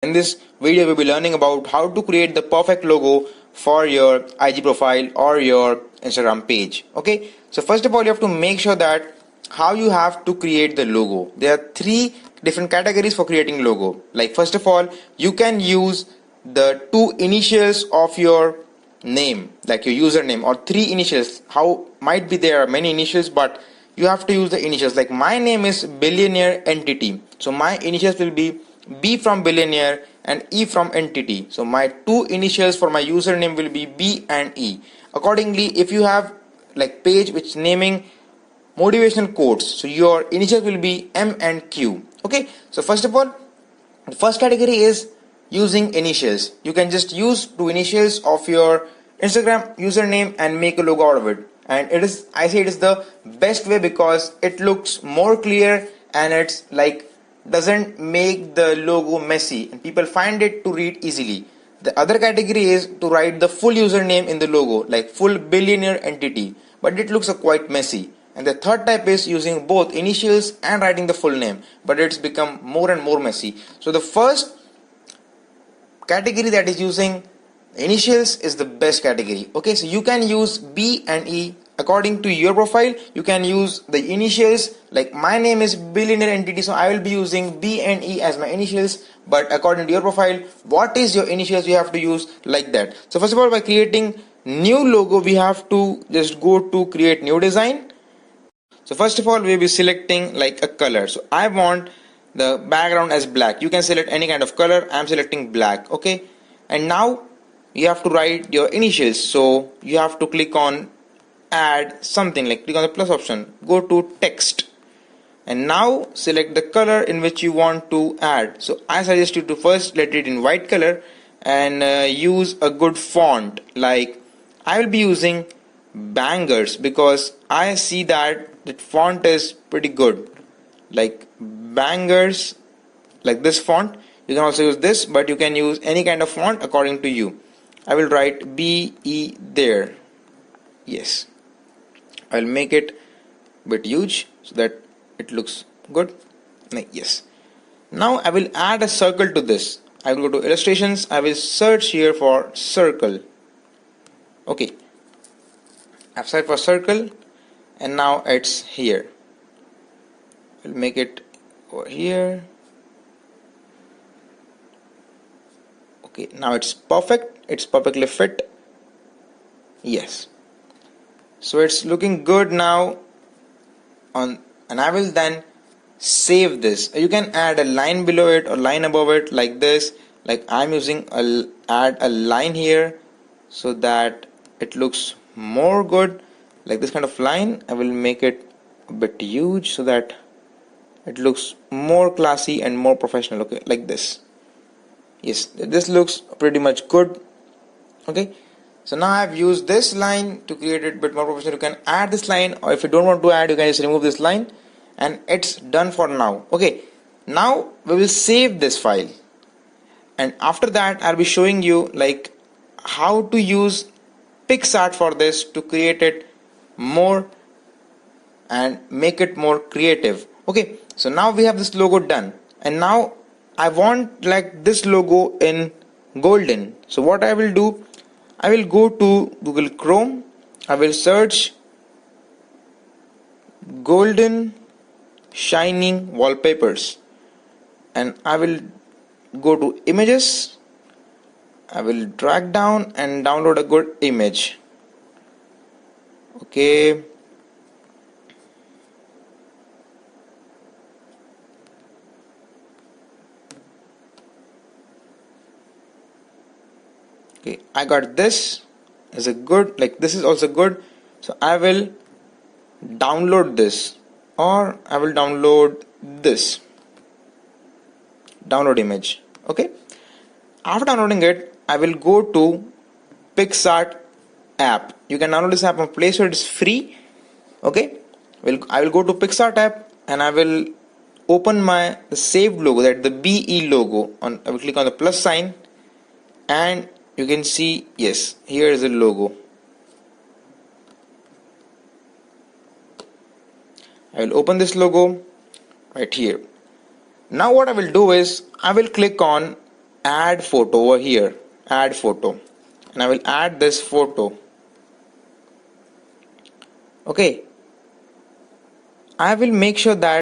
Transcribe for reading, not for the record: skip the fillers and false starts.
In this video, we'll be learning about how to create the perfect logo for your IG profile or your Instagram page. Okay, so first of all, you have to make sure that how you have to create the logo. There are three different categories for creating logo. Like first of all, you can use the two initials of your name, like your username, or three initials. How might be there are many initials, but you have to use the initials. Like my name is Billionaire Entity, so my initials will be B from billionaire and E from entity. So my two initials for my username will be B and E. Accordingly, if you have like page which naming motivational quotes, so your initials will be M and Q. Okay, so first of all, the first category is using initials. You can just use two initials of your Instagram username and make a logo out of it. And I say it is the best way because it looks more clear and it's like doesn't make the logo messy and people find it to read easily. The other category is to write the full username in the logo, like full billionaire entity, but it looks quite messy. And the third type is using both initials and writing the full name, but it's become more and more messy. So the first category that is using initials is the best category. Okay, so you can use B and E according to your profile. You can use the initials, like my name is Billionaire Entity, so I will be using B and E as my initials, but according to your profile, what is your initials, you have to use like that. So first of all, by creating new logo, we have to just go to create new design. So first of all, we'll be selecting like a color. So I want the background as black. You can select any kind of color. I'm selecting black. Okay, and now you have to write your initials. So you have to click on add something, like click on the plus option, go to text, and now select the color in which you want to add. So I suggest you to first let it in white color and use a good font. Like I will be using Bangers because I see that the font is pretty good, like Bangers, like this font. You can also use this, but you can use any kind of font according to you. I will write BE there. Yes, I'll make it a bit huge so that it looks good. Yes. Now I will add a circle to this. I will go to illustrations. I will search here for circle. Okay, I've searched for circle and now it's here. I'll make it over here. Okay, now it's perfect. It's perfectly fit. Yes. So it's looking good now and I will then save this. You can add a line below it or line above it like this. Like I'm using add a line here so that it looks more good, like this kind of line. I will make it a bit huge so that it looks more classy and more professional. Okay, like this. Yes, this looks pretty much good. Okay, so now I have used this line to create it a bit more professional. You can add this line, or if you don't want to add, you can just remove this line, and it's done for now. Okay, now we will save this file, and after that I'll be showing you like how to use PixArt for this to create it more and make it more creative. Okay, so now we have this logo done, and now I want like this logo in golden. So what I will do, I will go to Google Chrome, I will search golden shining wallpapers, and I will go to images. I will drag down and download a good image. Okay, okay, I got this as a good, like this is also good. So I will download this, or I will download this, download image. Okay, after downloading it, I will go to PixArt app. You can download this app on Play Store. It's free. Okay, I will go to PixArt app and I will open my saved logo, that the BE logo. I will click on the plus sign and you can see, yes, here is the logo. I will open this logo right here. Now what I will do is I will click on add photo over here, add photo, and I will add this photo. Okay, I will make sure that